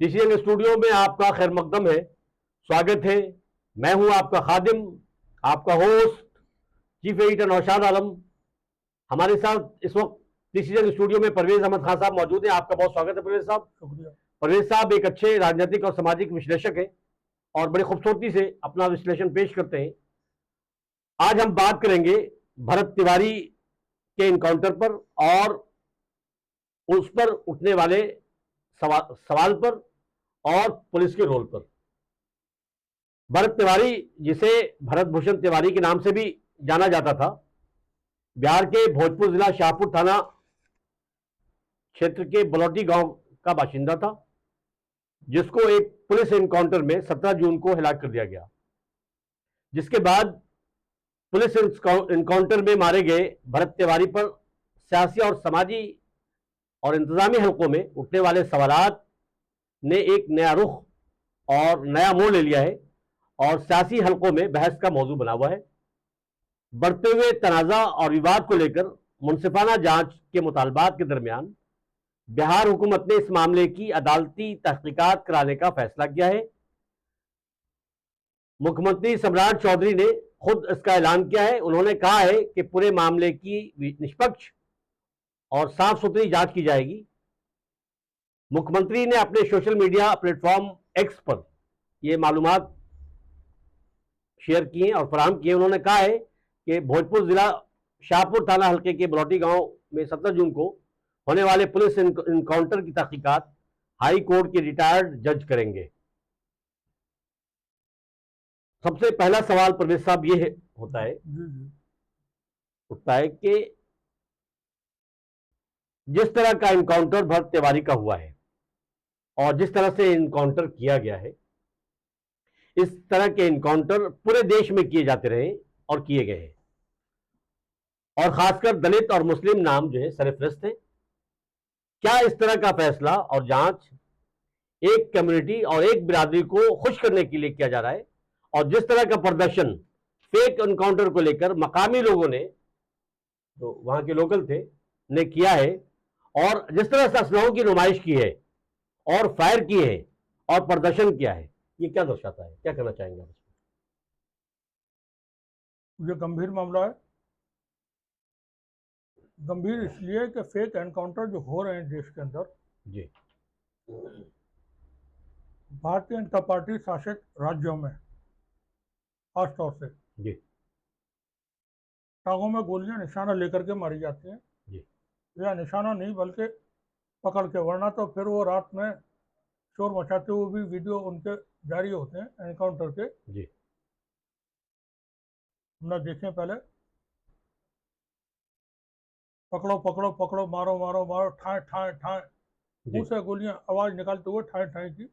TCN studio में आपका खैर मकदम है, स्वागत है। मैं हूं आपका खादिम, आपका host, chief editor Naushad Alam. हमारे साथ इस वक्त टीसीएन स्टूडियो में परवेज अहमद खान साहब मौजूद हैं। आपका बहुत स्वागत है परवेज साहब। शुक्रिया। परवेज साहब एक अच्छे राजनीतिक और सामाजिक विश्लेषक हैं और बड़ी खूबसूरती से अपना विश्लेषण पेश करते हैं। आज हम बात करेंगे भरत तिवारी के इनकाउंटर पर और उस पर उठने वाले सवाल पर और पुलिस के रोल पर। भरत तिवारी, जिसे भरत भूषण तिवारी के नाम से भी जाना जाता था, बिहार के भोजपुर जिला शाहपुर थाना क्षेत्र के बलौटी गांव का बाशिंदा था, जिसको एक पुलिस एनकाउंटर में 17 जून को हिलाक कर दिया गया। जिसके बाद पुलिस एनकाउंटर में मारे गए भरत तिवारी पर सियासी और समाजी और इंतजामी हलकों में उठने वाले सवालात ने एक नया रुख और नया मोड़ ले लिया है और सियासी हलकों में बहस का मौजू बना हुआ है। बढ़ते हुए तनाजा और विवाद को लेकर मुनसिफाना जांच के मुतालबात के दरमियान बिहार हुकूमत ने इस मामले की अदालती तहकीकात कराने का फैसला किया है। मुख्यमंत्री सम्राट चौधरी ने खुद इसका ऐलान किया है। उन्होंने कहा है कि पूरे मामले की निष्पक्ष और साफ सुथरी जांच की जाएगी। मुख्यमंत्री ने अपने सोशल मीडिया प्लेटफॉर्म एक्स पर यह मालूमात शेयर किए और फराहम किए। उन्होंने कहा है कि भोजपुर जिला शाहपुर थाना हल्के के बलौटी गांव में 17 जून को होने वाले पुलिस इनकाउंटर की तहकीकात हाई कोर्ट के रिटायर्ड जज करेंगे। सबसे पहला सवाल परवेज साहब ये उठता है कि जिस तरह का इनकाउंटर भरत तिवारी का हुआ है और जिस तरह से इनकाउंटर किया गया है, इस तरह के इनकाउंटर पूरे देश में किए जाते रहे और किए गए हैं और खासकर दलित और मुस्लिम नाम जो है सरफहरिस्त है। क्या इस तरह का फैसला और जांच एक कम्युनिटी और एक बिरादरी को खुश करने के लिए किया जा रहा है? और जिस तरह का प्रदर्शन फेक एनकाउंटर को लेकर मकामी लोगों ने, जो वहां के लोकल थे, ने किया है और जिस तरह से असलहों की नुमाइश की है और फायर किए हैं और प्रदर्शन किया है, ये क्या दर्शाता है? क्या कहना चाहेंगे आप इसमें? ये गंभीर मामला है। गंभीर इसलिए कि फेक एनकाउंटर जो हो रहे हैं देश के अंदर, जी, भारतीय जनता पार्टी शासित राज्यों में खास तौर से जी, टांगों में गोलियां निशाना लेकर के मारी जाती हैं। जी, या निशाना नहीं बल्कि पकड़ के, वरना तो फिर वो रात में शोर मचाते हुए भी वीडियो उनके जारी होते हैं एनकाउंटर के। जी, हमने देखे पहले, पकड़ो पकड़ो पकड़ो, मारो मारो मारो, ठाए ठाए ठाए, मुंह से गोलियां आवाज निकालते हुए ठाए ठाए की,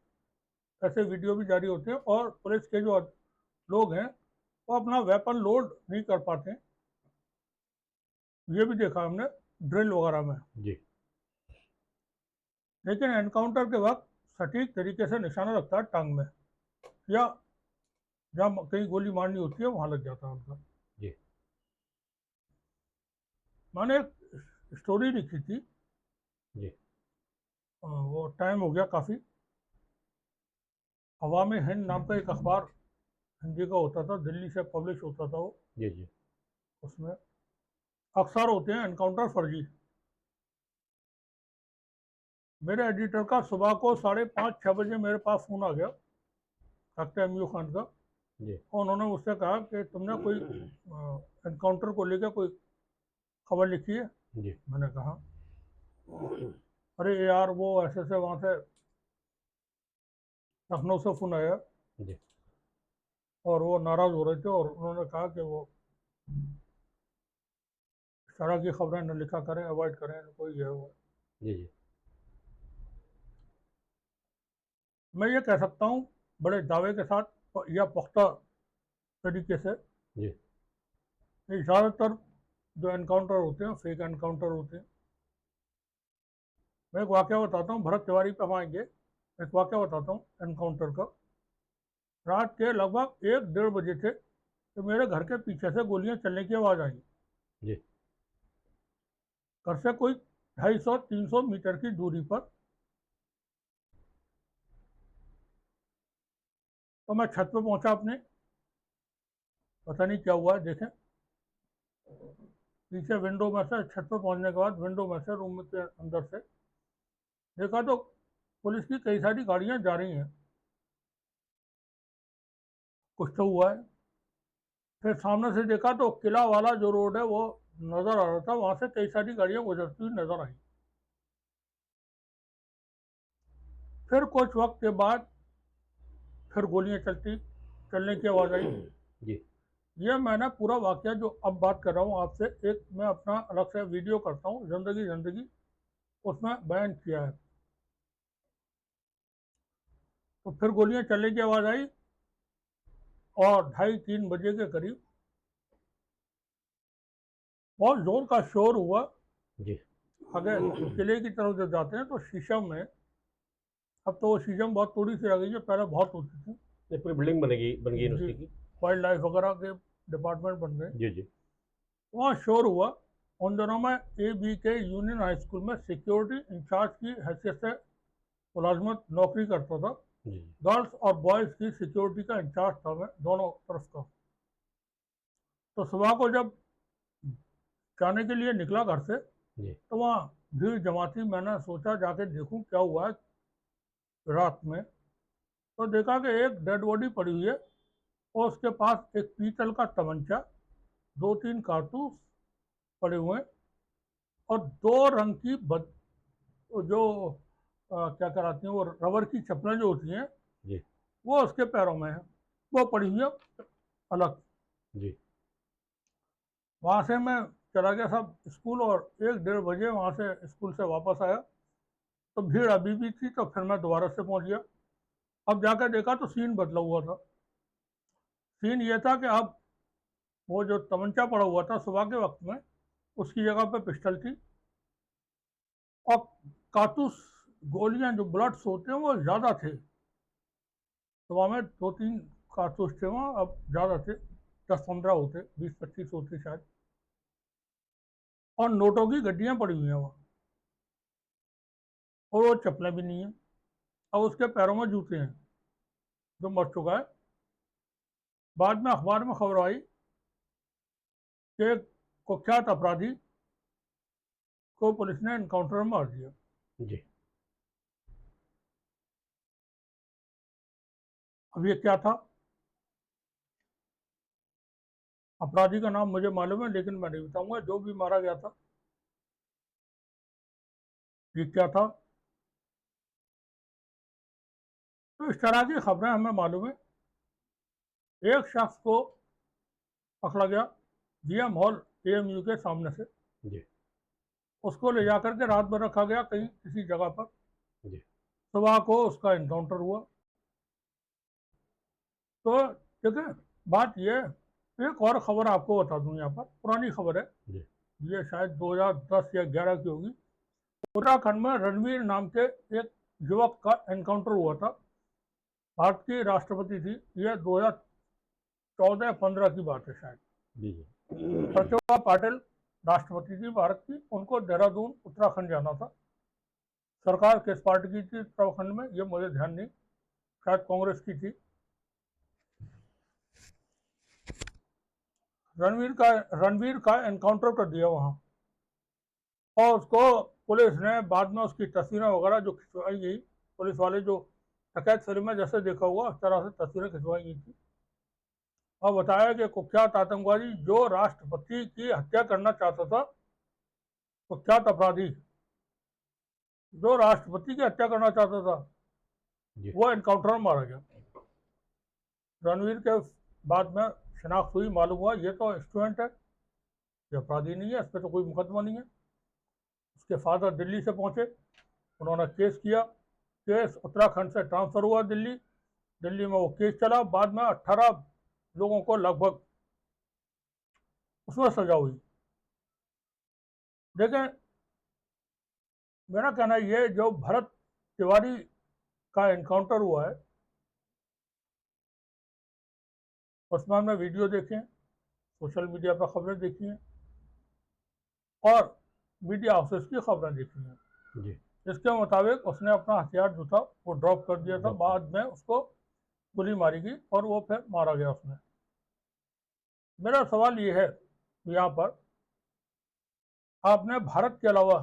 ऐसे वीडियो भी जारी होते हैं। और पुलिस के जो लोग हैं वो अपना वेपन लोड नहीं कर पाते, ये भी देखा हमने ड्रिल वगैरह में। जी, लेकिन एनकाउंटर के वक्त सटीक तरीके से निशाना लगता है टांग में, या जहाँ कहीं गोली मारनी होती है वहां लग जाता है उनका। जी, मैंने एक स्टोरी लिखी थी, जी, वो टाइम हो गया काफ़ी। अवाम हिंद नाम का एक अखबार हिंदी का होता था, दिल्ली से पब्लिश होता था वो। जी, जी, उसमें अक्सर होते हैं एनकाउंटर फर्जी। मेरे एडिटर का सुबह को 5:30-6 बजे मेरे पास फ़ोन आ गया, डॉक्टर एम यू खान का। जी, और उन्होंने मुझसे कहा कि तुमने कोई एनकाउंटर को लेकर कोई खबर लिखी है? जी, मैंने कहा अरे यार, वो ऐसे से वहाँ से लखनऊ से फ़ोन आया जी, और वो नाराज़ हो रहे थे और उन्होंने कहा कि वो इस तरह की खबरें न लिखा करें, अवॉइड करें, कोई है वो। जी, जी, मैं ये कह सकता हूँ बड़े दावे के साथ या पुख्ता तरीके से जी, कि ज़्यादातर जो एनकाउंटर होते हैं फेक एनकाउंटर होते हैं। मैं एक वाक़या बताता हूँ, भरत तिवारी पे हम आएंगे। एक वाक़या बताता हूँ एनकाउंटर का। रात के लगभग 1-1:30 बजे थे तो मेरे घर के पीछे से गोलियां चलने की आवाज़ आई। जी, घर से कोई 250-300 मीटर की दूरी पर तो मैं छत पे पहुंचा अपने, पता नहीं क्या हुआ है, देखें पीछे विंडो में से, छत पे पहुंचने के बाद विंडो में से, रूम के अंदर से देखा तो पुलिस की कई सारी गाड़ियां जा रही हैं, कुछ तो हुआ है। फिर सामने से देखा तो किला वाला जो रोड है वो नजर आ रहा था, वहां से कई सारी गाड़ियां गुजरती हुई नजर आई। फिर कुछ वक्त के बाद फिर गोलियां चलने की आवाज आई। जी ये मैंने पूरा वाकया जो अब बात कर रहा हूँ आपसे, एक मैं अपना अलग से वीडियो करता हूँ, जिंदगी जिंदगी, उसमें बयान किया है। तो फिर गोलियां चलने की आवाज आई और 2:30-3 बजे के करीब बहुत जोर का शोर हुआ। जी आगे किले की तरफ जब जाते हैं तो शीशम में, अब तो वो शीशम बहुत थोड़ी सी रह गई है, पहले बहुत होती थी। ये पूरी बिल्डिंग बन गई जी, यूनिवर्सिटी की। वाइल्ड लाइफ वगैरह के डिपार्टमेंट बन गए। जी जी वहाँ शोर हुआ। उन दिनों में AB के यूनियन हाई स्कूल में सिक्योरिटी इंचार्ज की हैसियत से मुलाजमत नौकरी करता था। जी गर्ल्स और बॉयज़ की सिक्योरिटी का इंचार्ज था मैं, दोनों तरफ का। तो सुबह को जब जाने के लिए निकला घर से, जी तो वहाँ भीड़ जमा थी। मैंने सोचा जाके देखूं क्या हुआ है रात में। तो देखा कि एक डेड बॉडी पड़ी हुई है और उसके पास एक पीतल का तमंचा, 2-3 कारतूस पड़े हुए हैं और 2 रंग की जो क्या कराती हैं वो रबर की चप्पलें जो होती हैं, जी वो उसके पैरों में है, वो पड़ी हुई है अलग। जी वहाँ से मैं चला गया सब स्कूल, और 1-1:30 बजे वहाँ से स्कूल से वापस आया तो भीड़ अभी भी थी, तो फिर मैं दोबारा से पहुँच गया। अब जाकर देखा तो सीन बदला हुआ था। सीन ये था कि अब वो जो तमंचा पड़ा हुआ था सुबह के वक्त में, उसकी जगह पे पिस्टल थी और कारतूस, गोलियां जो ब्लड्स होते हैं वो ज़्यादा थे। सुबह में 2-3 कारतूस थे वहाँ, अब ज़्यादा थे, 10-15 होते, 20-25 होते शायद। और नोटों की गड्डियाँ पड़ी हुई हैं वहाँ, और वो चप्पलें भी नहीं हैं। अब उसके पैरों में जूते हैं, जो मर चुका है। बाद में अखबार में खबर आई कि एक कुख्यात अपराधी को पुलिस ने एनकाउंटर में मार दिया। जी अब ये क्या था, अपराधी का नाम मुझे मालूम है लेकिन मैं नहीं बताऊंगा। जो भी मारा गया था, ये क्या था। तो इस तरह की खबरें हमें मालूम है। एक शख्स को पकड़ा गया GM हॉल AMU के सामने से, जी उसको ले जाकर के रात भर रखा गया कहीं किसी जगह पर। जी सुबह को उसका एनकाउंटर हुआ। तो देखिए, बात ये, एक और खबर आपको बता दूं, यहाँ पर पुरानी खबर है, जी ये शायद 2010 या 11 की होगी। उत्तराखंड में रणवीर नाम के एक युवक का एनकाउंटर हुआ था। भारत की राष्ट्रपति थी, यह 2014-15 की बात है शायद। जी जी प्रतिभा पाटिल राष्ट्रपति थी भारत की, उनको देहरादून उत्तराखंड जाना था। सरकार किस पार्टी की थी उत्तराखंड में ये मुझे ध्यान नहीं, शायद कांग्रेस की थी। रणवीर का एनकाउंटर कर दिया वहां, और उसको पुलिस ने बाद में उसकी तस्वीरें वगैरह जो खिंचवाई गई, पुलिस वाले जो डकैत फिल्म में जैसे देखा हुआ उस तरह से तस्वीरें खिंचवाई गई थी, और बताया कि कुख्यात आतंकवादी जो राष्ट्रपति की हत्या करना चाहता था, कुख्यात अपराधी जो राष्ट्रपति की हत्या करना चाहता था, जी वो एनकाउंटर में मारा गया। रणवीर के बाद में शिनाख्त हुई, मालूम हुआ ये तो स्टूडेंट है, ये अपराधी नहीं है, इस पर तो कोई मुकदमा नहीं है। उसके फादर दिल्ली से पहुंचे, उन्होंने केस किया। केस उत्तराखंड से ट्रांसफर हुआ दिल्ली, दिल्ली में वो केस चला। बाद में 18 लोगों को लगभग उसमें सजा हुई। देखें, मेरा कहना ये, जो भरत तिवारी का एनकाउंटर हुआ है, उसमें हमने वीडियो देखे हैं, सोशल मीडिया पर खबरें देखी हैं, और मीडिया हाउसेस की खबरें देखी हैं। जी इसके मुताबिक उसने अपना हथियार जो था वो ड्रॉप कर दिया था, बाद में उसको गोली मारी गई और वो फिर मारा गया उसमें। मेरा सवाल ये है यहाँ पर, आपने भारत के अलावा,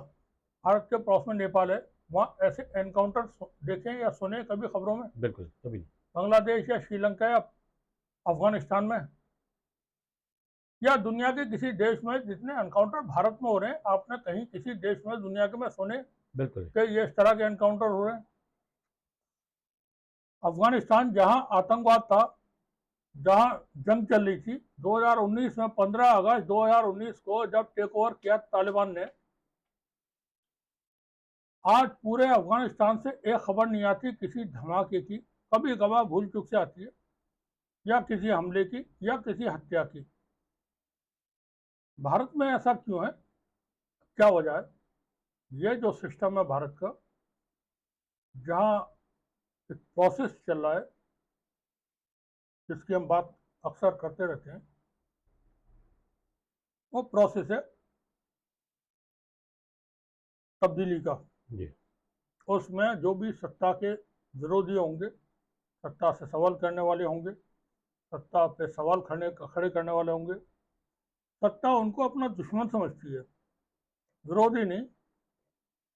भारत के पड़ोस में नेपाल है, वहाँ ऐसे एनकाउंटर देखे या सुने कभी खबरों में? बिल्कुल कभी नहीं। बांग्लादेश या श्रीलंका या अफगानिस्तान में या दुनिया के किसी देश में जितने एनकाउंटर भारत में हो रहे हैं, आपने कहीं किसी देश में दुनिया के में सुने बिल्कुल कि ये इस तरह के एनकाउंटर हो रहे हैं? अफगानिस्तान जहां आतंकवाद था, जहां जंग चल रही थी, 2019 में 15 अगस्त 2019 को जब टेक ओवर किया तालिबान ने, आज पूरे अफगानिस्तान से एक खबर नहीं आती किसी धमाके की। कभी कभार भूल चूक से आती है, या किसी हमले की या किसी हत्या की। भारत में ऐसा क्यों है, क्या वजह है? ये जो सिस्टम है भारत का, जहां एक प्रोसेस चल रहा है जिसकी हम बात अक्सर करते रहते हैं, वो प्रोसेस है तब्दीली का। जी उसमें जो भी सत्ता के विरोधी होंगे, सत्ता से सवाल करने वाले होंगे, सत्ता पे सवाल खड़े करने वाले होंगे, सत्ता उनको अपना दुश्मन समझती है, विरोधी नहीं।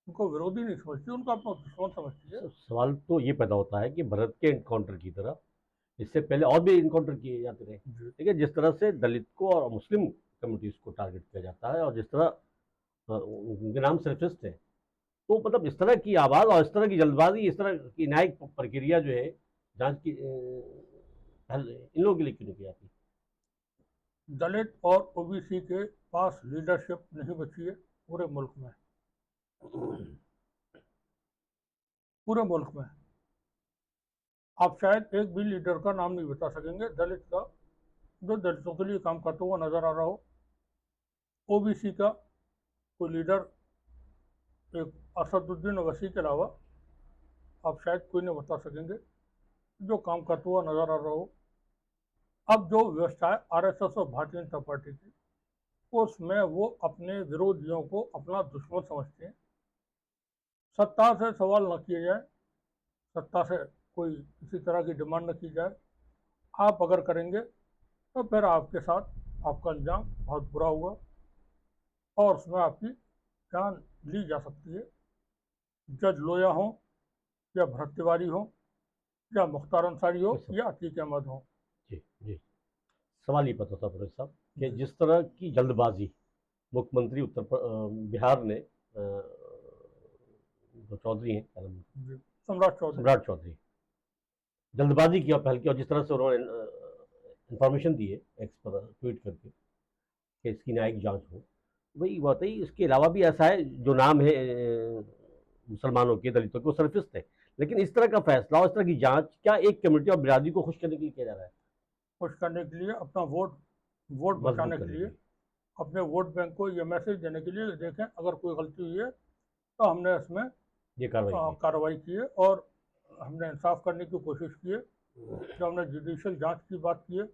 उनको विरोधी नहीं समझती, उनको अपना दुश्मन समझती है। सवाल तो ये पैदा होता है कि भारत के इनकाउंटर की तरह इससे पहले और भी इनकाउंटर किए जाते रहे, ठीक है, जिस तरह से दलित को और मुस्लिम कम्युनिटीज को टारगेट किया जाता है और जिस तरह उनके नाम सरफेस्ट है, तो मतलब इस तरह की आवाज़ और इस तरह की जल्दबाजी, इस तरह की न्यायिक प्रक्रिया जो है जांच की इन लोगों के लिए क्यों नहीं की जाती? दलित और ओबीसी के पास लीडरशिप नहीं बची है पूरे मुल्क में, पूरे मुल्क में। आप शायद एक भी लीडर का नाम नहीं बता सकेंगे दलित का जो दलितों के लिए काम करता हुआ नजर आ रहा हो। ओबीसी का कोई लीडर एक असदुद्दीन ओवैसी के अलावा आप शायद कोई नहीं बता सकेंगे जो काम करता हुआ नजर आ रहा हो। अब जो व्यवस्था है आरएसएस और भारतीय जनता पार्टी की, उसमें वो अपने विरोधियों को अपना दुश्मन समझते हैं। सत्ता से सवाल न किए जाए, सत्ता से कोई किसी तरह की डिमांड न की जाए, आप अगर करेंगे तो फिर आपके साथ आपका अंजाम बहुत बुरा होगा और उसमें आपकी जान ली जा सकती है। जज लोया हो या भरत तिवारी हो या मुख्तार अंसारी हो या अतीक अहमद हो। जी जी। सवाल ये पता था फिरोज साहब कि जी। जिस तरह की जल्दबाजी मुख्यमंत्री बिहार ने जो चौधरी हैं, क्या नाम है? जी, सम्राट चौधरी। सम्राट चौधरी, जल्दबाजी की और पहल की और जिस तरह से उन्होंने इंफॉर्मेशन दी है एक्स पर ट्वीट करके कि इसकी न्यायिक जांच हो, वही बात है। इसके अलावा भी ऐसा है जो नाम है मुसलमानों के, दलितों के, वो सरफिस्ट है, लेकिन इस तरह का फैसला और इस तरह की जांच क्या एक कम्युनिटी और बिरादरी को खुश करने के लिए किया जा रहा है? खुश करने के लिए, अपना वोट वोट मजबूत बचाने के करने के लिए, लिए। अपने वोट बैंक को ये मैसेज देने के लिए, देखें अगर कोई गलती हुई है तो हमने इसमें ये कार्रवाई की। कार्रवाई की है और हमने इंसाफ करने की कोशिश की है। जो हमने जुडिशल जांच की बात की है,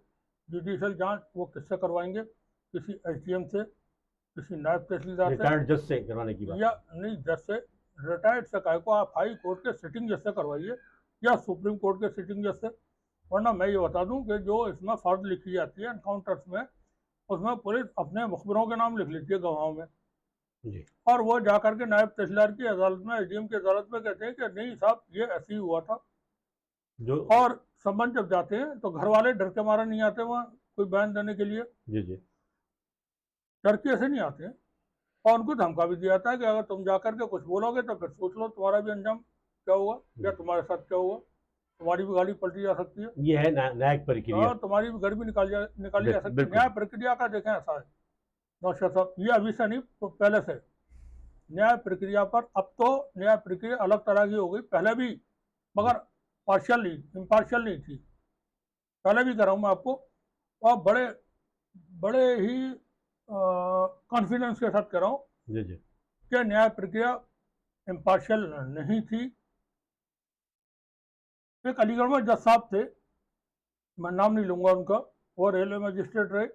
जुडिशल जांच वो किससे करवाएंगे? किसी एसडीएम से, किसी नायब तहसीलदार से, रिटायर्ड जज से करवाने की बात या है। नहीं जज से। रिटायर्ड से काय को, आप हाई कोर्ट के सिटिंग जज से करवाइए या सुप्रीम कोर्ट के सिटिंग जज से। वरना मैं ये बता दूं कि जो इसमें फर्ज लिखी जाती है एनकाउंटर्स में, उसमें पुलिस अपने मुखबिरों के नाम लिख लेती है गवाहों में, जी और वो जाकर के नायब तहसीलदार की अदालत में, एसडीएम की अदालत में कहते हैं कि नहीं साहब ये ऐसे ही हुआ था। जो और संबंध जब जाते हैं तो घर वाले डर के मारे नहीं आते वहाँ कोई बयान देने के लिए, जी जी डर के ऐसे नहीं आते हैं। और उनको धमका भी दिया जाता है कि अगर तुम जाकर के कुछ बोलोगे तो फिर सोच लो तुम्हारा भी अंजाम क्या होगा या तुम्हारे साथ क्या होगा, तुम्हारी भी गाड़ी पलटी जा सकती है, ये है न्यायिक प्रक्रिया। तुम्हारी भी घर भी निकाली जा सकती है। बिल्कुल। न्याय प्रक्रिया का देखें ऐसा है नौशाद साहब, ये अभी से नहीं, तो पहले से न्याय प्रक्रिया पर, अब तो न्याय प्रक्रिया अलग तरह की हो गई, पहले भी, मगर पार्शियल नहीं, इम्पार्शियल नहीं थी। पहले भी कर रहा हूँ मैं आपको, और बड़े बड़े ही कॉन्फिडेंस के साथ कर रहा हूँ जी जी कि न्याय प्रक्रिया इम्पार्शियल नहीं थी। एक अलीगढ़ में जज साहब थे, मैं नाम नहीं लूंगा उनका, वो रेलवे मजिस्ट्रेट रहे।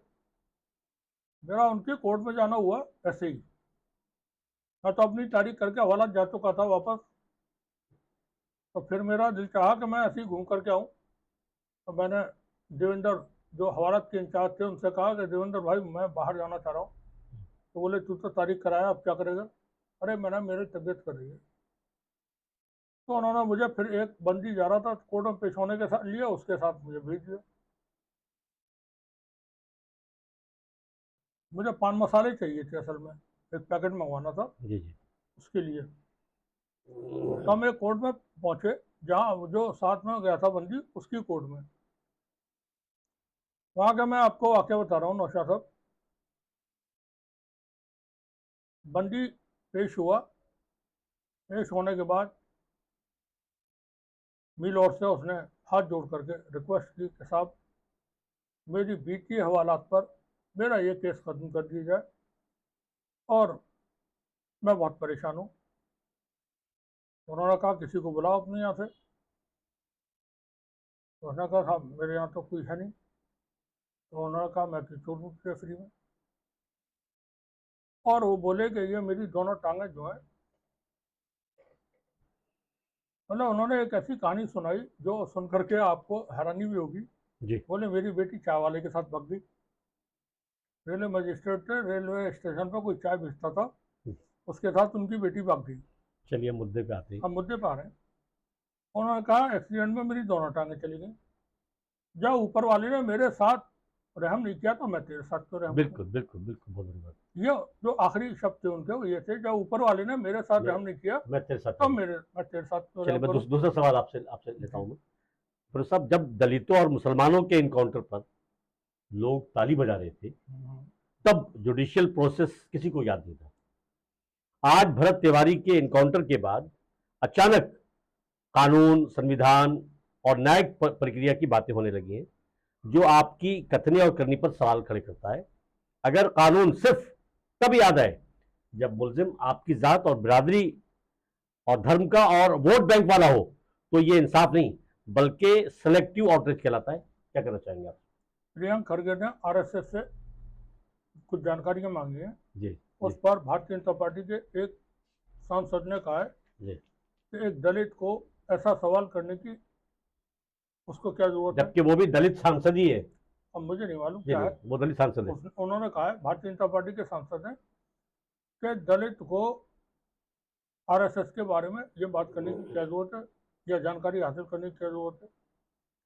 मेरा उनके कोर्ट में जाना हुआ ऐसे ही, मैं तो अपनी तारीख करके हवाला जा चुका था वापस, तो फिर मेरा दिल चाहा कि मैं ऐसे ही घूम करके आऊँ। तो मैंने देवेंद्र जो हवालात के इंचार्ज थे उनसे कहा कि देवेंद्र भाई मैं बाहर जाना चाह रहा हूँ। तो बोले तू तो तारीख कराया, अब क्या करेगा? अरे मैंने मेरी तबीयत कर रही है। तो उन्होंने मुझे फिर एक बंदी जा रहा था कोर्ट में पेश होने के साथ लिया, उसके साथ मुझे भेज दिया। मुझे पान मसाले चाहिए थे असल में, एक पैकेट मंगवाना था जी जी। उसके लिए। तो हम एक कोर्ट में पहुंचे जहाँ जो साथ में गया था बंदी, उसकी कोर्ट में। वहाँ का मैं आपको वाक्य बता रहा हूँ नौशाद साहब। बंदी पेश हुआ, पेश होने के बाद मिल और से उसने हाथ जोड़ करके रिक्वेस्ट की कि साहब मेरी बीती हवालात पर मेरा ये केस खत्म कर दिया जाए और मैं बहुत परेशान हूँ। उन्होंने कहा किसी को बुलाओ अपने यहाँ से। तो उसने कहा साहब मेरे यहाँ तो कोई है नहीं। तो उन्होंने कहा मैं किशोर रूप से फ्री में। और वो बोले कि ये मेरी दोनों टांगें जो हैं, मतलब उन्होंने एक ऐसी कहानी सुनाई जो सुन करके आपको हैरानी भी होगी। जी। बोले मेरी बेटी चाय वाले के साथ भाग गई। रेलवे मजिस्ट्रेट थे, रेलवे स्टेशन पर कोई चाय बेचता था, उसके साथ उनकी बेटी भाग गई। चलिए मुद्दे पे आते हैं। हम मुद्दे पर आ रहे हैं। उन्होंने कहा एक्सीडेंट में मेरी दोनों टांगें चली गई। जब ऊपर वाले ने मेरे साथ रहम नहीं किया तो मैं तेरे साथ तो रहम करूं। बिल्कुल बिल्कुल बिल्कुल, बहुत बड़ी बात। ये जो आखिरी शब्द थे उनके वो ये थे, जब ऊपर वाले ने मेरे साथ रहम नहीं किया मैं तेरे साथ तो हूँ। मैं तेरे साथ तो चलिए रहम मैं करूं। दूसरा सवाल आपसे आपसे लेता हूँ मैं। फिर साहब जब दलितों और मुसलमानों के इनकाउंटर पर लोग ताली बजा रहे थे, तब जुडिशियल प्रोसेस किसी को याद नहीं था। आज भरत तिवारी के इनकाउंटर के बाद अचानक कानून, संविधान और न्यायिक प्रक्रिया की बातें होने लगी हैं, जो आपकी कथनी और करनी पर सवाल खड़े करता है। अगर कानून सिर्फ तब याद आए जब मुलजिम आपकी जात और बिरादरी और धर्म का और वोट बैंक वाला हो, तो ये इंसाफ नहीं बल्कि सेलेक्टिव आउटरीच कहलाता है। क्या कहना चाहेंगे आप? प्रियंक खड़गे ने आरएसएस से कुछ जानकारियां मांगी हैं। जी उस पर भारतीय जनता पार्टी के एक सांसद ने कहा है जी। कि एक दलित को ऐसा सवाल करने की उसको क्या जरूरत है। जबकि वो भी दलित सांसद ही है। अब मुझे नहीं मालूम जी क्या जी, है। वो दलित सांसद है। उन्होंने कहा है, भारतीय जनता पार्टी के सांसद हैं, कि दलित को आरएसएस के बारे में ये बात करने की क्या जरूरत है या जानकारी हासिल करने की क्या जरूरत है।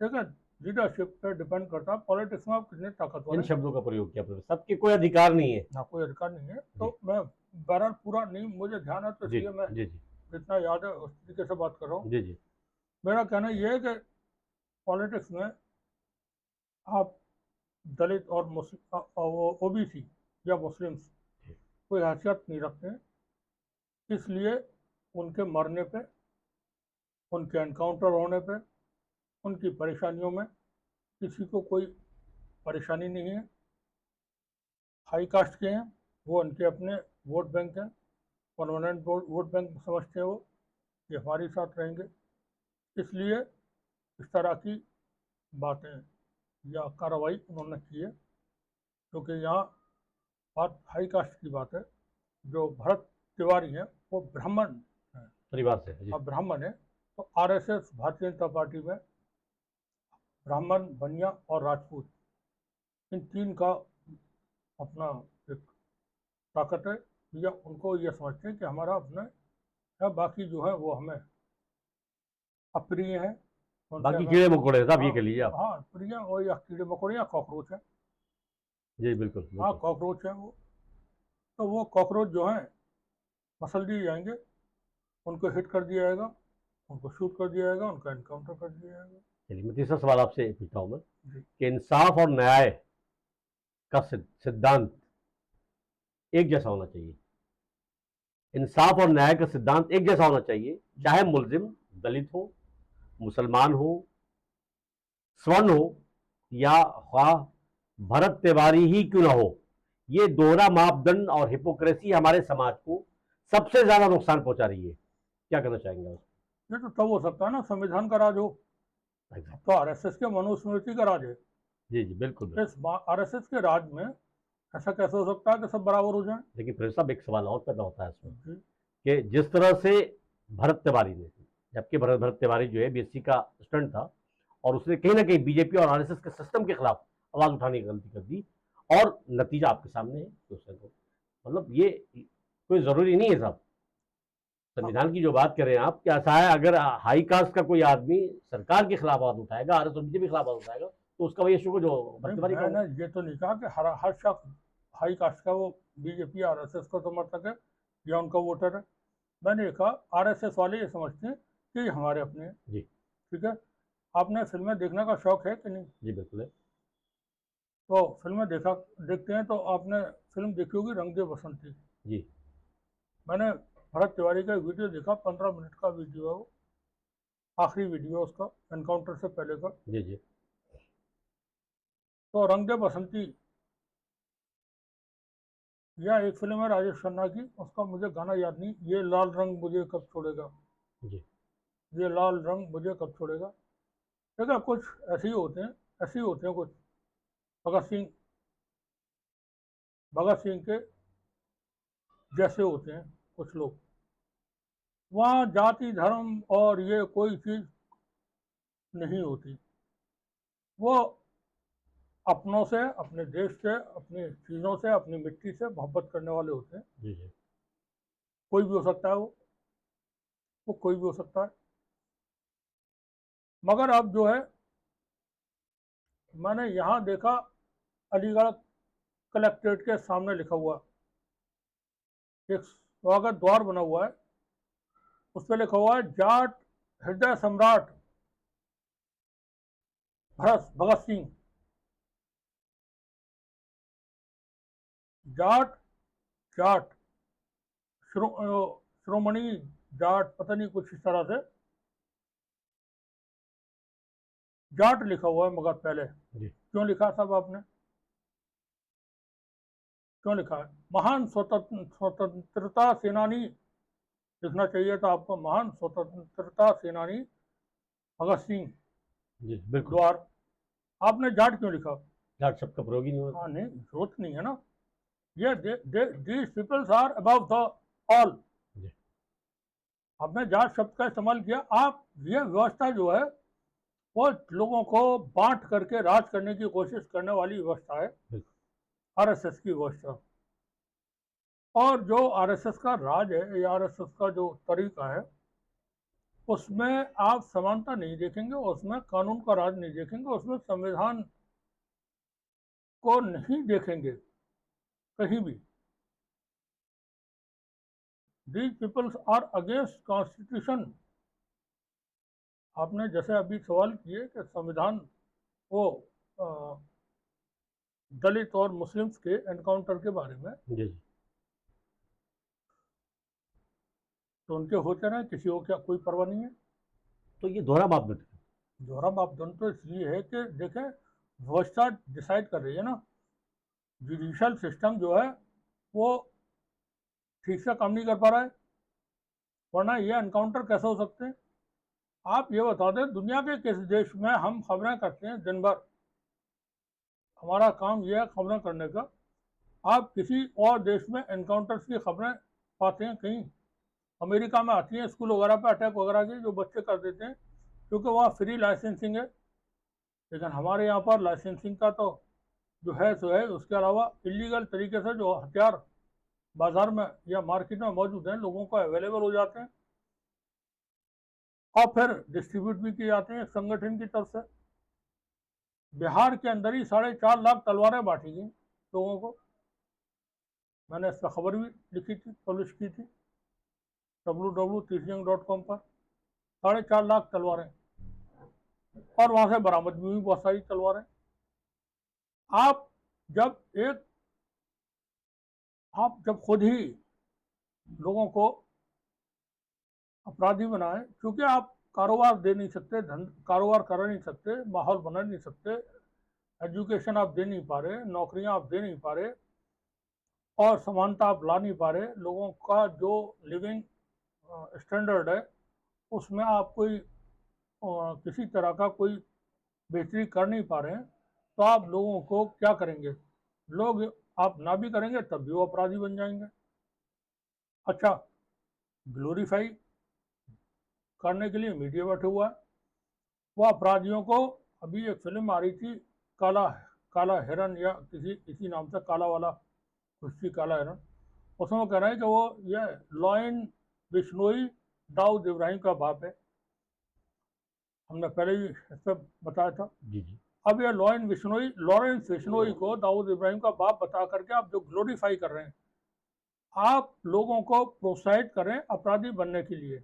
ठीक है, लीडरशिप पे डिपेंड करता है, पॉलिटिक्स में आप कितने ताकतवर इन हैं। शब्दों का प्रयोग किया आपने, सबके कोई अधिकार नहीं है। हाँ, कोई अधिकार नहीं है। जी तो मैं बहरहाल पूरा नहीं मुझे ध्यान है, तो जी इसलिए मैं जी जी जितना याद है उस तरीके से बात कर रहा हूँ। जी जी। मेरा कहना यह है कि पॉलिटिक्स में आप दलित और ओबीसी या मुस्लिम्स कोई हैसियत नहीं रखते हैं। इसलिए उनके मरने पे, उनके एनकाउंटर होने पे, उनकी परेशानियों में किसी को कोई परेशानी नहीं है। हाई कास्ट के हैं, वो उनके अपने वोट बैंक हैं, परमानेंट वोट बैंक समझते हैं वो, ये हमारे साथ रहेंगे। इसलिए इस तरह की बातें या कार्रवाई उन्होंने की है, क्योंकि यहाँ बात हाई कास्ट की बात है। जो भरत तिवारी हैं वो ब्राह्मण हैं, परिवार से जी। अब ब्राह्मण है तो आरएसएस भारतीय जनता पार्टी में ब्राह्मण, बनिया और राजपूत, इन तीन का अपना एक ताकत है। या उनको ये समझते हैं कि हमारा अपना है, बाकी जो है वो हमें अप्रिय है, उनसे बाकी हमें। कीड़े मकोड़े साहब, ये हाँ कह लीजिए आप। हाँ, प्रिय और या कीड़े मकोड़े या कॉकरोच है। जी बिल्कुल हाँ, बिल्कुल। कॉकरोच है वो। तो वो कॉकरोच जो है मसल दिए जाएंगे, उनको हिट कर दिया जाएगा, उनको शूट कर दिया जाएगा, उनका एनकाउंटर कर दिया जाएगा। चलिए मैं तीसरा सवाल आपसे पूछता हूँ मैं, जी। कि इंसाफ और न्याय का सिद्धांत एक जैसा होना चाहिए। इंसाफ और न्याय का सिद्धांत एक जैसा होना चाहिए, चाहे मुलजिम दलित हो, मुसलमान हो, स्वर्ण हो, या ख्वाह भरत तिवारी ही क्यों ना हो। ये दोहरा मापदंड और हिपोक्रेसी हमारे समाज को सबसे ज्यादा नुकसान पहुंचा रही है। क्या कहना चाहेंगे आप? ये तो तब हो सकता है ना संविधान का राज हो। अब तो आरएसएस के मनुस्मृति का राज है। जी जी बिल्कुल बिल्कुल। इस आरएसएस के राज में ऐसा कैसे हो सकता है कि सब बराबर हो जाए। लेकिन फिर साहब एक सवाल और पैदा होता है इसमें, जी। कि जिस तरह से भरत तिवारी ने, जबकि भरत तिवारी जो है बीएससी का स्टूडेंट था, और उसने कहीं ना कहीं बीजेपी और आरएसएस के सिस्टम के खिलाफ आवाज उठाने की गलती कर दी, और नतीजा आपके सामने है कि उसने तो मतलब ये कोई जरूरी नहीं है साहब। संविधान की जो बात कर रहे हैं आप, क्या ऐसा है अगर हाई कास्ट का कोई आदमी सरकार के खिलाफ आवाज उठाएगा, आरएसएस और बीजेपी के खिलाफ आवाज उठाएगा, तो उसका वही इशू को जो नहीं, भर्तीवारी का मैंने ये तो नहीं कहा कि हर शख्स हाई कास्ट का वो बीजेपी आरएसएस का समर्थक है या उनका वोटर है। मैंने ये कहा आरएसएस वाले ये समझते हैं कि ये हमारे अपने हैं। जी ठीक है, आपने फिल्में देखने का शौक है कि नहीं? जी बिल्कुल है। तो फिल्में देखते हैं तो आपने फिल्म देखी होगी रंग दे बसंती। जी मैंने भरत तिवारी का एक वीडियो देखा, 15 मिनट का वीडियो है वो, आखिरी वीडियो उसका एनकाउंटर से पहले का। जी जी तो रंग दे बसंती या एक फिल्म है राजेश खन्ना की, उसका मुझे गाना याद नहीं, ये लाल रंग मुझे कब छोड़ेगा, जी ये लाल रंग मुझे कब छोड़ेगा। देखा कुछ ऐसे ही होते हैं, ऐसे ही होते हैं कुछ। भगत सिंह भगत सिंह के जैसे होते हैं कुछ लोग। वहाँ जाति धर्म और ये कोई चीज नहीं होती। वो अपनों से, अपने देश से, अपनी चीज़ों से, अपनी मिट्टी से मोहब्बत करने वाले होते हैं। जी जी कोई भी हो सकता है वो कोई भी हो सकता है। मगर अब जो है, मैंने यहाँ देखा अलीगढ़ कलेक्ट्रेट के सामने लिखा हुआ एक स्वागत द्वार बना हुआ है, उस पर लिखा हुआ है जाट हृदय सम्राट भगत सिंह। जाट जाट श्रोमणी जाट, पता नहीं कुछ इस तरह से जाट लिखा हुआ है। मगर पहले जी क्यों लिखा साहब आपने, क्यों लिखा है? महान स्वतंत्रता सेनानी लिखना चाहिए था आपको, महान स्वतंत्रता सेनानी भगत सिंह जी बिल्कुल। द्वार। आपने जाट क्यों लिखा? जाट शब्द का प्रयोग ही नहीं होता। हाँ, नहीं, जरूरत नहीं है ना। ये these peoples are above the all. जी आपने जाट शब्द का इस्तेमाल किया। आप ये व्यवस्था जो है वो लोगों को बांट करके राज करने की कोशिश करने वाली व्यवस्था है, बिल्कुल। आरएसएस की व्यवस्था। और जो आरएसएस का राज है या आरएसएस का जो तरीका है, उसमें आप समानता नहीं देखेंगे, उसमें कानून का राज नहीं देखेंगे, उसमें संविधान को नहीं देखेंगे कहीं भी। These peoples are against constitution. आपने जैसे अभी सवाल किए कि संविधान वो अ, दलित और मुस्लिम्स के एनकाउंटर के बारे में, जी जी तो उनके होते रहे, किसी को क्या कोई परवाह नहीं है। तो ये दोहरा मापदंड है। दोहरा मापदंड तो इसलिए है कि देखें, व्यवस्था डिसाइड कर रही है ना, जुडिशल सिस्टम जो है वो ठीक से काम नहीं कर पा रहा है, वरना ये एनकाउंटर कैसे हो सकते हैं? आप ये बता दें, दुनिया के किस देश में हम खबरें करते हैं दिन भर, हमारा काम यह है खबरें करने का, आप किसी और देश में एनकाउंटर्स की खबरें पाते हैं कहीं? अमेरिका में आती हैं स्कूल वगैरह पे अटैक वगैरह की, जो बच्चे कर देते हैं, क्योंकि वहाँ फ्री लाइसेंसिंग है। लेकिन हमारे यहाँ पर लाइसेंसिंग का तो जो है सो है, उसके अलावा इलीगल तरीके से जो हथियार बाजार में या मार्केट में मौजूद हैं, लोगों को अवेलेबल हो जाते हैं और फिर डिस्ट्रीब्यूट भी किए जाते हैं एक संगठन की तरफ से। बिहार के अंदर ही 4.5 लाख तलवारें बांटी गई लोगों को। मैंने इस पर खबर भी लिखी थी, पब्लिश की थी www.तीसजंग.com पर। 4.5 लाख तलवारें, और वहां से बरामद भी हुई बहुत सारी तलवारें। आप जब एक आप जब खुद ही लोगों को अपराधी बनाए, क्योंकि आप कारोबार दे नहीं सकते, कारोबार कर नहीं सकते, माहौल बना नहीं सकते, एजुकेशन आप दे नहीं पा रहे, नौकरियां आप दे नहीं पा रहे, और समानता आप ला नहीं पा रहे, लोगों का जो लिविंग स्टैंडर्ड है उसमें आप कोई किसी तरह का कोई बेहतरी कर नहीं पा रहे हैं, तो आप लोगों को क्या करेंगे? लोग, आप ना भी करेंगे तब भी वो अपराधी बन जाएंगे। अच्छा, ग्लोरीफाई करने के लिए मीडिया बैठे हुआ है, वो अपराधियों को, अभी एक फिल्म आ रही थी काला काला हिरन या किसी नाम से, काला वाला कुछ थी, काला हिरन, उसमें वो कह रहे हैं कि वो ये लॉयन बिश्नोई दाऊद इब्राहिम का बाप है। हमने पहले ही इस पर बताया था। जी जी अब ये लॉरेंस बिश्नोई को दाऊद इब्राहिम का बाप बता करके आप जो ग्लोरीफाई कर रहे हैं, आप लोगों को प्रोत्साहित करें अपराधी बनने के लिए,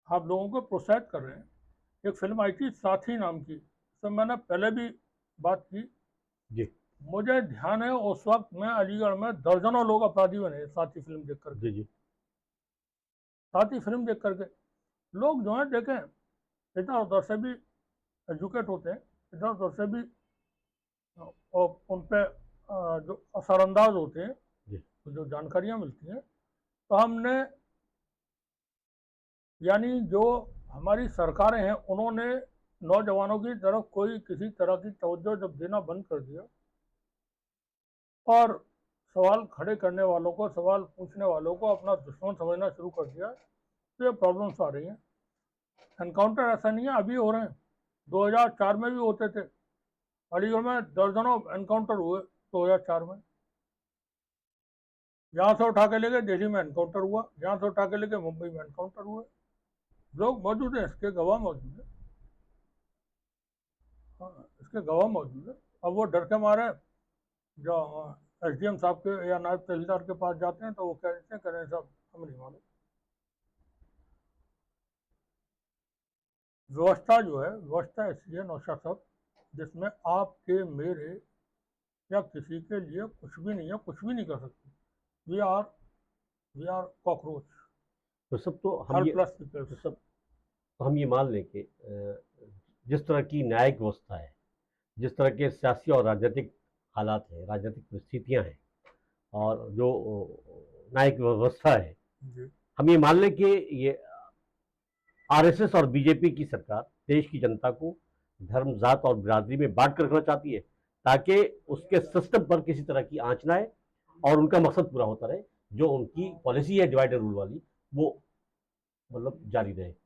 आप लोगों को प्रोत्साहित कर रहे हैं। एक फिल्म आई थी साथी नाम की, सब मैंने पहले भी बात की। जी मुझे ध्यान है उस वक्त मैं अलीगढ़ में दर्जनों लोग अपराधी बने साथी फिल्म देख करके। जी जी साथी फिल्म देख करके लोग जो है देखें, इधर उधर से भी एजुकेट होते हैं, इधर उधर से भी और उन पे जो असरअंदाज होते हैं, जी जो जानकारियां मिलती हैं, तो हमने, यानी जो हमारी सरकारें हैं, उन्होंने नौजवानों की तरफ कोई किसी तरह की तवज्जो जब देना बंद कर दिया और सवाल खड़े करने वालों को, सवाल पूछने वालों को अपना दुश्मन समझना शुरू कर दिया, तो ये प्रॉब्लम्स आ रही हैं। एनकाउंटर ऐसा नहीं है अभी हो रहे हैं, 2004 में भी होते थे। अलीगढ़ में दर्जनों एनकाउंटर हुए 2004 में। यहाँ से उठा के लेके दिल्ली में एनकाउंटर हुआ, यहाँ से उठा के लेके मुंबई में एनकाउंटर हुए। लोग मौजूद हैं, इसके गवाह मौजूद है। हाँ, इसके गवाह मौजूद है। अब वो डर के मारे जो एसडीएम साहब के या नायब तहसीलदार के पास जाते हैं, तो वो कहते हैं, करें साहब हम नहीं मालूम। व्यवस्था जो है, व्यवस्था ऐसी है नौशाद साहब, जिसमें आपके मेरे या किसी के लिए कुछ भी नहीं है, कुछ भी नहीं कर सकते। We are we are cockroach, तो सब तो हम ये हेल्पलेस तो पीपल्स। सब तो हम ये मान लें कि जिस तरह की न्यायिक व्यवस्था है, जिस तरह के सियासी और राजनीतिक हालात हैं, राजनीतिक परिस्थितियां हैं, और जो न्यायिक व्यवस्था है, जी हम ये मान लें कि ये आरएसएस और बीजेपी की सरकार देश की जनता को धर्म, जात और बिरादरी में बांट कर रखना चाहती है, ताकि उसके सिस्टम पर किसी तरह की आंच ना आए और उनका मकसद पूरा होता रहे। जो उनकी पॉलिसी है डिवाइड एंड रूल वाली, वो मतलब जारी रहे और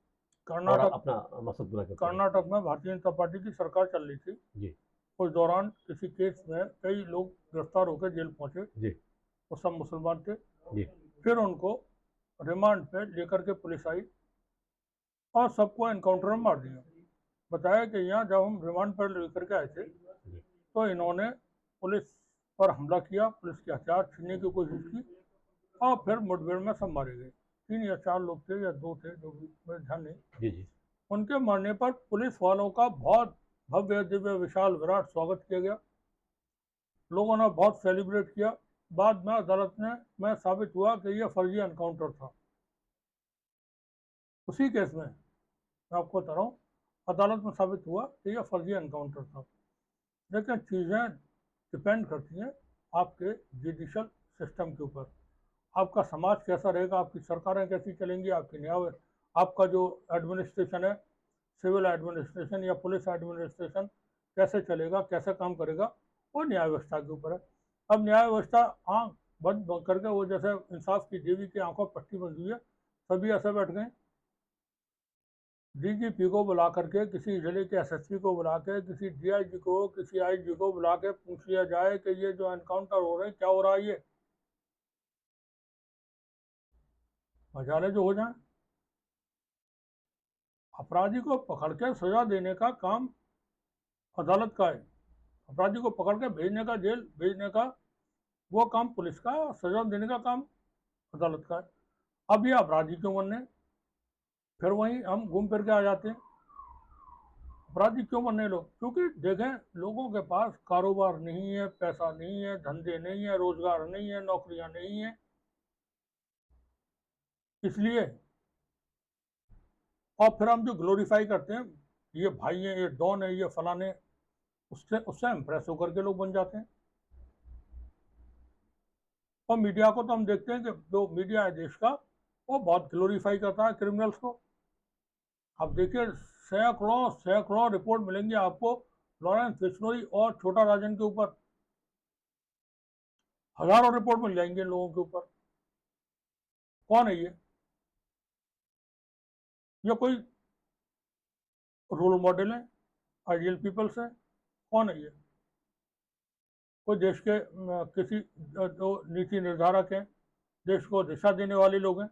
कर्नाटक अपना मकसद पूरा करते रहे। कर्नाटक में भारतीय जनता पार्टी की सरकार चल रही थी। जी उस दौरान किसी केस में कई लोग गिरफ्तार होकर जेल पहुंचे। जी वो सब मुसलमान थे। जी फिर उनको रिमांड पे लेकर के पुलिस आई और सबको एनकाउंटर में मार दिया। बताया कि यहाँ जब हम रिमांड पर लेकर के आए थे, जी तो इन्होंने पुलिस पर हमला किया, पुलिस के हथियार छीनने की कोशिश की और फिर मुठभेड़ में सब मारे गए। 3 या 4 लोग थे या 2 थे, जो भी मेरे ध्यान नहीं। जी जी उनके मरने पर पुलिस वालों का बहुत भव्य दिव्य विशाल विराट स्वागत किया गया, लोगों ने बहुत सेलिब्रेट किया। बाद में अदालत में साबित हुआ कि यह फर्जी एनकाउंटर था। उसी केस में मैं आपको बता रहा हूँ, अदालत में साबित हुआ कि यह फर्जी एनकाउंटर था। लेकिन चीज़ें डिपेंड करती हैं आपके जुडिशल सिस्टम के ऊपर। आपका समाज कैसा रहेगा, आपकी सरकारें कैसी चलेंगी, आपकी न्याय, आपका जो एडमिनिस्ट्रेशन है, सिविल एडमिनिस्ट्रेशन या पुलिस एडमिनिस्ट्रेशन कैसे चलेगा, कैसे काम करेगा, वो न्याय व्यवस्था के ऊपर है। अब न्याय व्यवस्था आँख बंद करके, वो जैसे इंसाफ की देवी की आंखों पट्टी बंधी हुई है, सभी ऐसे बैठ गए। डीजीपी को बुला करके, किसी जिले के एसएसपी को बुला के, किसी डीआईजी को, किसी आईजी को बुला के पूछ लिया जाए कि ये जो एनकाउंटर हो रहे हैं, क्या हो रहा है, ये मजाले जो हो जाए। अपराधी को पकड़ के सजा देने का काम अदालत का है, अपराधी को पकड़ के भेजने का, जेल भेजने का, वो काम पुलिस का है, और सजा देने का काम अदालत का है। अब ये अपराधी क्यों बनने, फिर वहीं हम घूम फिर के आ जाते हैं। अपराधी क्यों बनने लोग, क्योंकि देखें लोगों के पास कारोबार नहीं है, पैसा नहीं है, धंधे नहीं है, रोजगार नहीं है, नौकरियां नहीं है, इसलिए। और फिर हम जो ग्लोरीफाई करते हैं, ये भाई है, ये डॉन है, ये फलाने, उससे उससे इम्प्रेस होकर के लोग बन जाते हैं। और मीडिया को तो हम देखते हैं कि जो मीडिया है देश का, वो बहुत ग्लोरीफाई करता है क्रिमिनल्स को। अब देखिए, सैकड़ों सैकड़ों रिपोर्ट मिलेंगी आपको लॉरेंस बिश्नोई और छोटा राजन के ऊपर, हजारों रिपोर्ट मिल जाएंगे लोगों के ऊपर। कौन है ये कोई रोल मॉडल हैं, आइडियल पीपल्स हैं। कौन है ये? कोई देश के किसी जो नीति निर्धारक हैं, देश को दिशा देने वाले लोग हैं?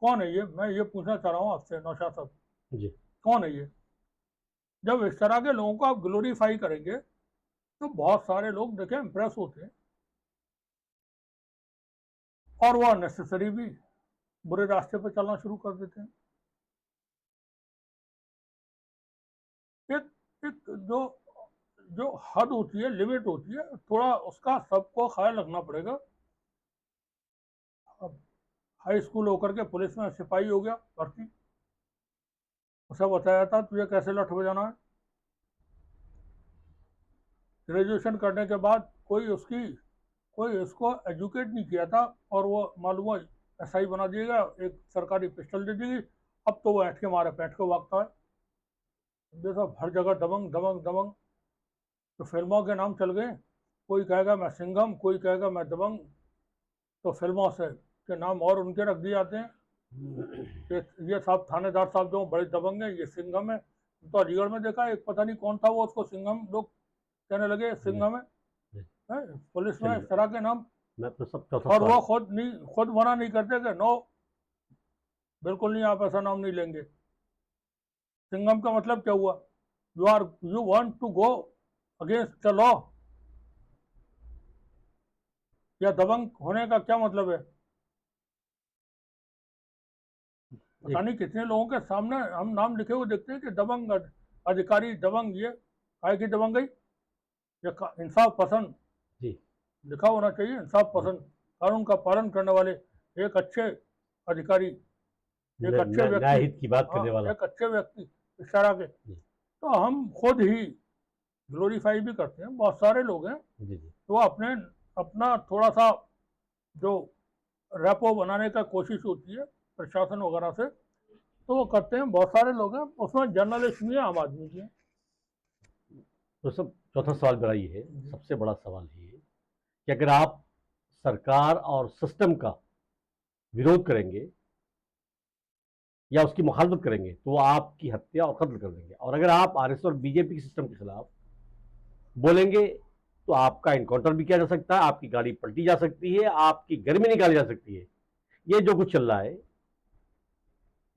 कौन है ये? मैं ये पूछना चाह रहा हूँ आपसे नौशाद साहब, जी कौन है ये? जब इस तरह के लोगों को आप ग्लोरीफाई करेंगे तो बहुत सारे लोग देखें इंप्रेस होते हैं, और वो अननेसेसरी भी बुरे रास्ते पर चलना शुरू कर देते हैं। एक एक जो जो हद होती है, लिमिट होती है, थोड़ा उसका सबको ख्याल रखना पड़ेगा। अब हाई स्कूल होकर के पुलिस में सिपाही हो गया भर्ती, उसे बताया था तुझे कैसे लठ बजाना है। ग्रेजुएशन करने के बाद कोई उसको एजुकेट नहीं किया था, और वो मालूम हुआ एसआई बना दिएगा, एक सरकारी पिस्टल दे देगी, अब तो वो ऐठ के मारे पैठ के भागता है। ये सब हर जगह दबंग दबंग दबंग, तो फिल्मों के नाम चल गए। कोई कहेगा मैं सिंघम, कोई कहेगा मैं दबंग, तो फिल्मों से के नाम और उनके रख दिए जाते हैं कि ये साहब थानेदार साहब जो बड़े दबंग हैं, ये सिंघम है। तो अलीगढ़ में देखा, एक पता नहीं कौन था वो, उसको सिंघम लोग कहने लगे, सिंघम है पुलिस में इस चलिए, तरह के नाम। मैं अपना सब चौथा और वो सवाल। खुद मना नहीं करते कि नो, बिल्कुल नहीं, आप ऐसा नाम नहीं लेंगे। सिंघम का मतलब क्या हुआ? You want to go against the law, या दबंग होने का क्या मतलब है? पता एक नहीं कितने लोगों के सामने हम नाम लिखे हुए देखते हैं कि दबंग अधिकारी, दबंग ये काय की दबंग गई। ये इंसाफ पसंद जी लिखा होना चाहिए, इंसाफ जी, पसंद, कानून का पालन करने वाले, एक अच्छे अधिकारी, एक अच्छे व्यक्ति। न्याय हित की बात हाँ, करने वाला। एक अच्छे व्यक्ति इस तरह के। जी तो हम खुद ही ग्लोरीफाई भी करते हैं, बहुत सारे लोग हैं जी जी। तो अपने अपना थोड़ा सा जो रेपो बनाने का कोशिश होती है प्रशासन वगैरह से, तो वो करते हैं, बहुत सारे लोग हैं उसमें, जर्नलिस्ट भी है, आम आदमी भी है। तो सब चौथा सवाल मेरा ये है, जी। सबसे बड़ा सवाल ये है कि अगर आप सरकार और सिस्टम का विरोध करेंगे या उसकी मुखालफत करेंगे तो वो आपकी हत्या और कत्ल कर देंगे, और अगर आप आरएसएस और बीजेपी के सिस्टम के खिलाफ बोलेंगे तो आपका इनकाउंटर भी किया जा सकता है, आपकी गाड़ी पलटी जा सकती है, आपकी घर में निकाली जा सकती है। ये जो कुछ चल रहा है,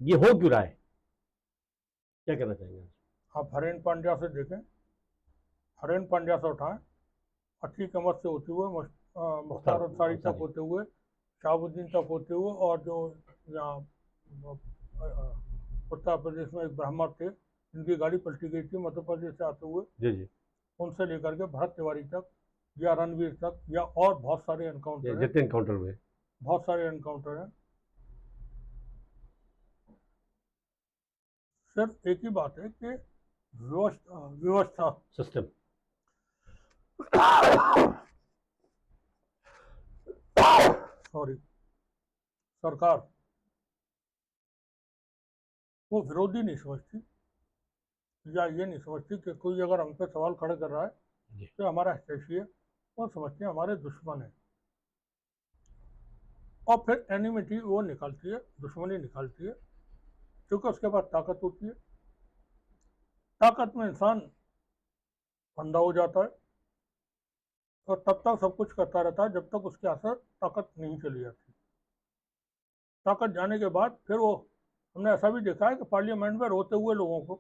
ये हो क्यों रहा है? क्या कहना चाहेंगे? आप हरेन पांड्या से देखें, हरेन पांड्या से उठाएं, अतीक अहमद से होते हुए मुख्तार अंसारी तक अंसारी। होते हुए, शहाबुद्दीन तक होते हुए, और जो यहाँ उत्तर प्रदेश में एक ब्राह्मण थे जिनकी गाड़ी पलटी गई थी मध्य प्रदेश से आते हुए, जी जी, उनसे लेकर के भरत तिवारी तक, या रणवीर तक, या और बहुत सारे ये एनकाउंटर हैं, जितने इनकाउंटर हुए। बहुत सारे एनकाउंटर हैं। सिर्फ एक ही बात है कि व्यवस्था सिस्टम। सॉरी, सरकार वो विरोधी नहीं समझती, या ये नहीं समझती कि कोई अगर हम पे सवाल खड़े कर रहा है जी तो हमारा हितैषी है, वो समझते हैं हमारे दुश्मन है, और फिर एनिमिटी वो निकालती है, दुश्मनी निकालती है, क्योंकि उसके पास ताकत होती है। ताकत में इंसान अंधा हो जाता है, और तब तक सब कुछ करता रहता है जब तक उसके असर ताकत नहीं चली जाती। ताकत जाने के बाद फिर वो, हमने ऐसा भी देखा है कि पार्लियामेंट में रोते हुए लोगों को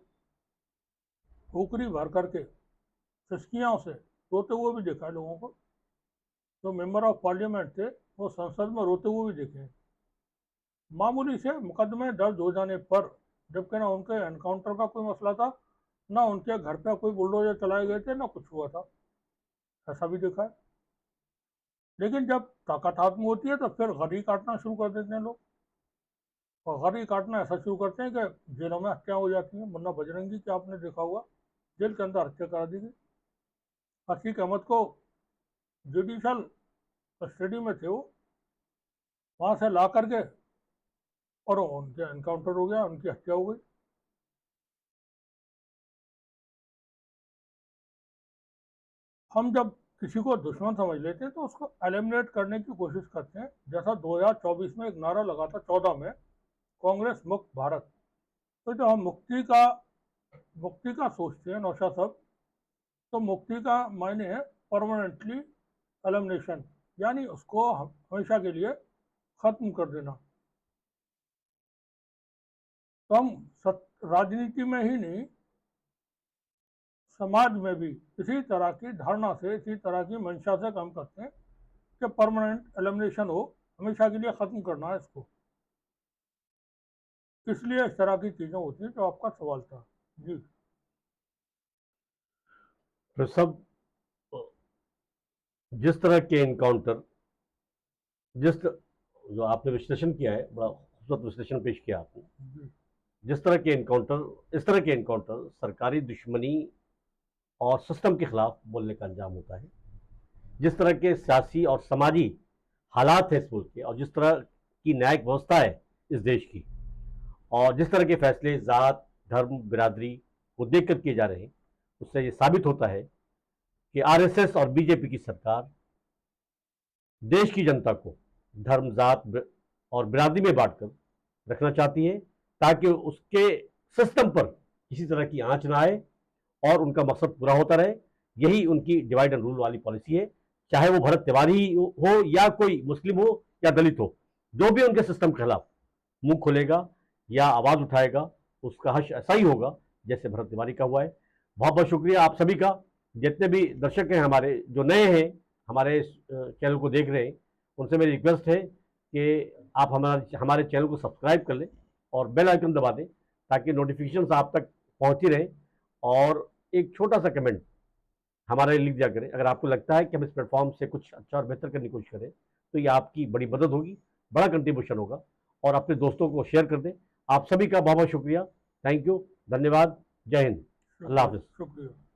फूकरी भर करके सिसकियाँ से रोते हुए भी देखा है लोगों को। जो मेंबर ऑफ पार्लियामेंट थे वो संसद में रोते हुए भी देखे हैं, मामूली से मुकदमे दर्ज हो जाने पर, जबकि ना उनके एनकाउंटर का कोई मसला था, ना उनके घर पे कोई बुलडोजर चलाए गए थे, ना कुछ हुआ था, ऐसा भी देखा है। लेकिन जब ताकत हाथ में होती है तो फिर गरी काटना शुरू कर देते हैं लोग, और गरी काटना ऐसा शुरू करते हैं कि जेलों में हत्या हो जाती है। मुन्ना बजरंगी की आपने देखा होगा, जेल के अंदर हत्या करा दी गई। अतीक अहमद को जुडिशल कस्टडी में थे वो, वहां से ला करके, और उनके एनकाउंटर हो गया, उनकी हत्या हो गई। हम जब किसी को दुश्मन समझ लेते हैं तो उसको एलिमिनेट करने की कोशिश करते हैं, जैसा 2024 में एक नारा लगा था, 14 में, कांग्रेस मुक्त भारत। तो जो हम मुक्ति का मुक्ति का सोचते हैं नौशाद साहब, तो मुक्ति का मायने है परमानेंटली एलिमिनेशन, यानी उसको हमेशा के लिए खत्म कर देना। तो हम राजनीति में ही नहीं, समाज में भी इसी तरह की धारणा से, इसी तरह की मंशा से काम करते हैं कि परमानेंट एलिमिनेशन हो, हमेशा के लिए खत्म करना है इसको। इसलिए इस तरह की चीजें होती हैं, जो आपका सवाल था जी। तो सब जिस तरह के इनकाउंटर, जो आपने विश्लेषण किया है, बड़ा खूबसूरत विश्लेषण पेश किया आपने। जिस तरह के इनकाउंटर, इस तरह के इनकाउंटर सरकारी दुश्मनी और सिस्टम के खिलाफ बोलने का अंजाम होता है। जिस तरह के सियासी और समाजी हालात है इस मुल्क के, और जिस तरह की न्यायिक व्यवस्था है इस देश की, और जिस तरह के फैसले जात, धर्म, बिरादरी को देखकर किए जा रहे हैं, उससे ये साबित होता है कि आरएसएस और बीजेपी की सरकार देश की जनता को धर्म, जात और बिरादरी में बांटकर रखना चाहती है, ताकि उसके सिस्टम पर किसी तरह की आंच ना आए और उनका मकसद पूरा होता रहे। यही उनकी डिवाइड एंड रूल वाली पॉलिसी है, चाहे वो भरत तिवारी हो या कोई मुस्लिम हो या दलित हो। जो भी उनके सिस्टम के खिलाफ मुंह खोलेगा या आवाज उठाएगा, उसका हश्र ऐसा ही होगा जैसे भरत तिवारी का हुआ है। बहुत बहुत शुक्रिया आप सभी का। जितने भी दर्शक हैं हमारे, जो नए हैं हमारे चैनल को देख रहे हैं, उनसे मेरी रिक्वेस्ट है कि आप हमारे चैनल को सब्सक्राइब कर लें और बेल आइकन दबा दें, ताकि नोटिफिकेशन आप तक पहुंचती रहे। और एक छोटा सा कमेंट हमारे लिए लिख दिया करें। अगर आपको लगता है कि हम इस प्लेटफॉर्म से कुछ अच्छा और बेहतर करने की कोशिश करें, तो ये आपकी बड़ी मदद होगी, बड़ा कंट्रीब्यूशन होगा। और अपने दोस्तों को शेयर कर दें। आप सभी का बहुत बहुत शुक्रिया। थैंक यू, धन्यवाद, जय हिंद, अल्लाह हाफिज। शुक्रिया।